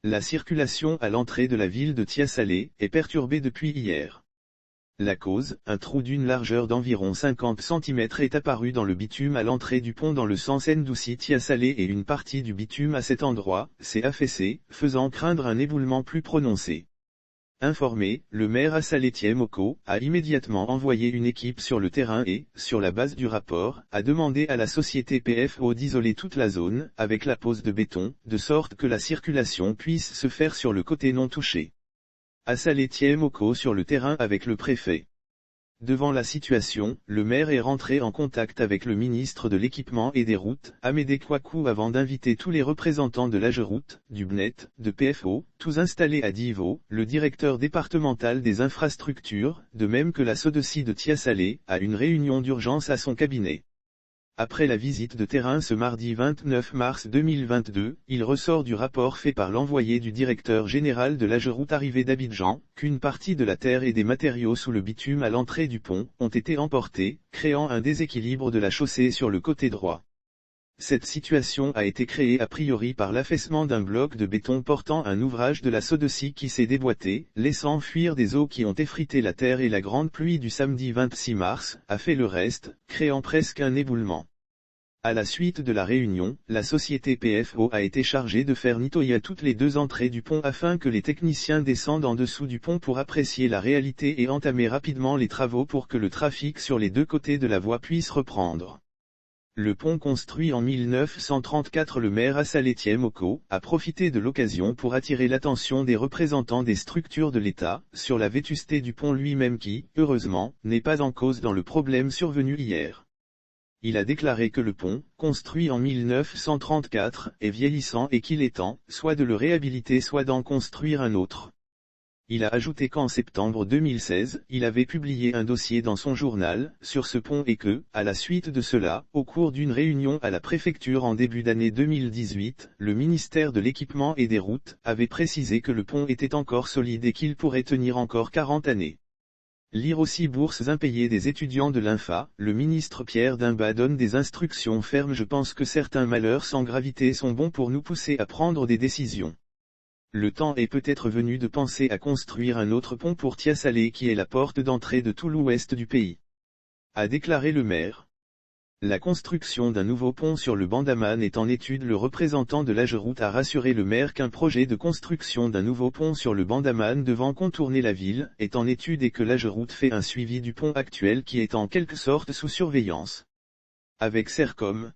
La circulation à l'entrée de la ville de Tiasalé est perturbée depuis hier. La cause, un trou d'une largeur d'environ 50 cm est apparu dans le bitume à l'entrée du pont dans le sens Ndouci-Tiasalé et une partie du bitume à cet endroit s'est affaissée, faisant craindre un éboulement plus prononcé. Informé, le maire Assalé Tiemoko a immédiatement envoyé une équipe sur le terrain et, sur la base du rapport, a demandé à la société PFO d'isoler toute la zone, avec la pose de béton, de sorte que la circulation puisse se faire sur le côté non touché. Assalé Tiemoko sur le terrain avec le préfet. Devant la situation, le maire est rentré en contact avec le ministre de l'Équipement et des Routes, Amédée Kouakou, avant d'inviter tous les représentants de l'AGEROUTE, du BNET, de PFO, tous installés à Divo, le directeur départemental des infrastructures, de même que la SODECI de Tiasalé, à une réunion d'urgence à son cabinet. Après la visite de terrain ce mardi 29 mars 2022, il ressort du rapport fait par l'envoyé du directeur général de l'AGEROUTE arrivé d'Abidjan, qu'une partie de la terre et des matériaux sous le bitume à l'entrée du pont ont été emportés, créant un déséquilibre de la chaussée sur le côté droit. Cette situation a été créée a priori par l'affaissement d'un bloc de béton portant un ouvrage de la SODECI qui s'est déboîté, laissant fuir des eaux qui ont effrité la terre, et la grande pluie du samedi 26 mars a fait le reste, créant presque un éboulement. À la suite de la réunion, la société PFO a été chargée de faire nettoyer toutes les deux entrées du pont afin que les techniciens descendent en dessous du pont pour apprécier la réalité et entamer rapidement les travaux pour que le trafic sur les deux côtés de la voie puisse reprendre. Le pont construit en 1934, le maire Assalé Tiemoko a profité de l'occasion pour attirer l'attention des représentants des structures de l'État sur la vétusté du pont lui-même qui, heureusement, n'est pas en cause dans le problème survenu hier. Il a déclaré que le pont, construit en 1934, est vieillissant et qu'il est temps, soit de le réhabiliter soit d'en construire un autre. Il a ajouté qu'en septembre 2016, il avait publié un dossier dans son journal sur ce pont et que, à la suite de cela, au cours d'une réunion à la préfecture en début d'année 2018, le ministère de l'Équipement et des Routes avait précisé que le pont était encore solide et qu'il pourrait tenir encore 40 années. Lire aussi: bourses impayées des étudiants de l'INFA, le ministre Pierre Dimba donne des instructions fermes. Je pense que certains malheurs sans gravité sont bons pour nous pousser à prendre des décisions. Le temps est peut-être venu de penser à construire un autre pont pour Tiasalé qui est la porte d'entrée de tout l'ouest du pays. A déclaré le maire. La construction d'un nouveau pont sur le Bandaman est en étude. Le représentant de l'AGEROUTE a rassuré le maire qu'un projet de construction d'un nouveau pont sur le Bandaman devant contourner la ville est en étude et que l'AGEROUTE fait un suivi du pont actuel qui est en quelque sorte sous surveillance. Avec Sercom,